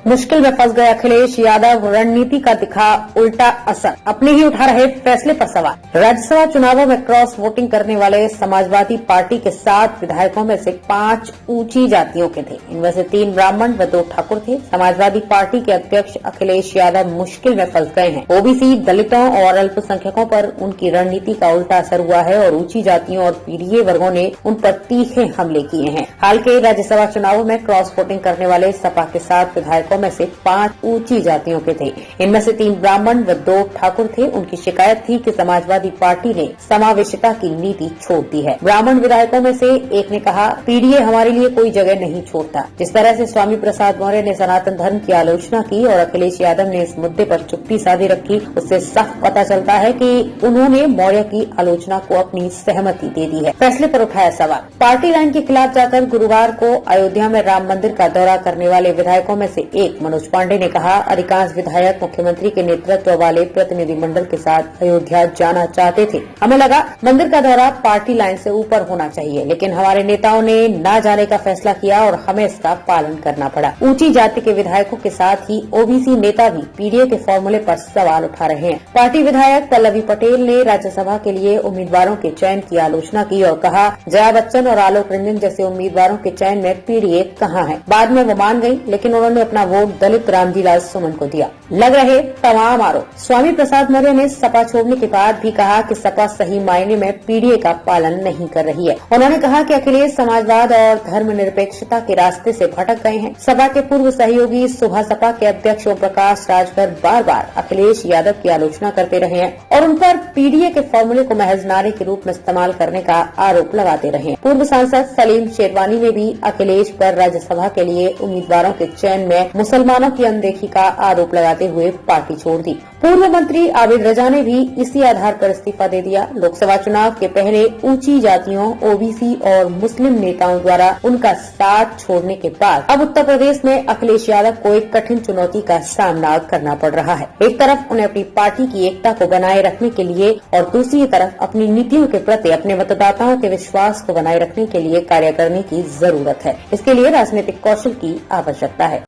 मुश्किल में फंस गए अखिलेश यादव, रणनीति का दिखा उल्टा असर, अपने ही उठा रहे फैसले पर सवाल। राज्यसभा चुनावों में क्रॉस वोटिंग करने वाले समाजवादी पार्टी के 7 विधायकों में से 5 ऊंची जातियों के थे। इनमें से 3 ब्राह्मण व 2 ठाकुर थे। समाजवादी पार्टी के अध्यक्ष अखिलेश यादव मुश्किल में फंस गए हैं। ओबीसी, दलितों और अल्पसंख्यकों पर उनकी रणनीति का उल्टा असर हुआ है और ऊंची जातियों और पीडीए वर्गों ने उन पर तीखे हमले किए हैं। हाल के राज्यसभा चुनावों में क्रॉस वोटिंग करने वाले सपा के 7 विधायकों में से 5 ऊंची जातियों के थे। इनमें से 3 ब्राह्मण व 2 ठाकुर थे। उनकी शिकायत थी कि समाजवादी पार्टी ने समावेशिता की नीति छोड़ दी है। ब्राह्मण विधायकों में से एक ने कहा, पीडीए हमारे लिए कोई जगह नहीं छोड़ता। जिस तरह से स्वामी प्रसाद मौर्य ने सनातन धर्म की आलोचना की और अखिलेश यादव ने इस मुद्दे पर चुप्पी साधी रखी, उससे साफ पता चलता है कि उन्होंने मौर्य की आलोचना को अपनी सहमति दे दी है। फैसले पर उठाया सवाल। पार्टी लाइन के खिलाफ जाकर गुरुवार को अयोध्या में राम मंदिर का दौरा करने वाले विधायकों में से एक मनोज पांडे ने कहा, अधिकांश विधायक मुख्यमंत्री के नेतृत्व वाले प्रतिनिधिमंडल के साथ अयोध्या जाना चाहते थे। हमें लगा मंदिर का दौरा पार्टी लाइन से ऊपर होना चाहिए, लेकिन हमारे नेताओं ने न जाने का फैसला किया और हमें इसका पालन करना पड़ा। ऊंची जाति के विधायकों के साथ ही ओबीसी नेता भी पीडीए के फॉर्मूले पर सवाल उठा रहे हैं। पार्टी विधायक पल्लवी पटेल ने राज्यसभा के लिए उम्मीदवारों के चयन की आलोचना की और कहा, जया बच्चन और आलोक रंजन जैसे उम्मीदवारों के चयन में पीडीए कहाँ है। बाद में वो मान गयी, लेकिन उन्होंने अपना वोट दलित रामजीलाल सुमन को दिया। लग रहे तमाम आरोप। स्वामी प्रसाद मौर्य ने सपा छोड़ने के बाद भी कहा कि सपा सही मायने में पीडीए का पालन नहीं कर रही है। उन्होंने कहा कि अखिलेश समाजवाद और धर्मनिरपेक्षता के रास्ते से भटक गए हैं। सपा के पूर्व सहयोगी सुबह सपा के अध्यक्ष ओम प्रकाश राजभर बार-बार अखिलेश यादव की आलोचना करते रहे हैं और उन पर पीडीए के फॉर्मूले को महज नारे के रूप में इस्तेमाल करने का आरोप लगाते रहे हैं। पूर्व सांसद सलीम शेरवानी ने भी अखिलेश पर राज्यसभा के लिए उम्मीदवारों के चयन में मुसलमानों की अनदेखी का आरोप लगाते हुए पार्टी छोड़ दी। पूर्व मंत्री आबिद रजा ने भी इसी आधार पर इस्तीफा दे दिया। लोकसभा चुनाव के पहले ऊंची जातियों, ओबीसी और मुस्लिम नेताओं द्वारा उनका साथ छोड़ने के बाद अब उत्तर प्रदेश में अखिलेश यादव को एक कठिन चुनौती का सामना करना पड़ रहा है। एक तरफ उन्हें अपनी पार्टी की एकता को बनाए रखने के लिए और दूसरी तरफ अपनी नीतियों के प्रति अपने मतदाताओं के विश्वास को बनाए रखने के लिए कार्य करने की जरूरत है। इसके लिए राजनीतिक कौशल की आवश्यकता है।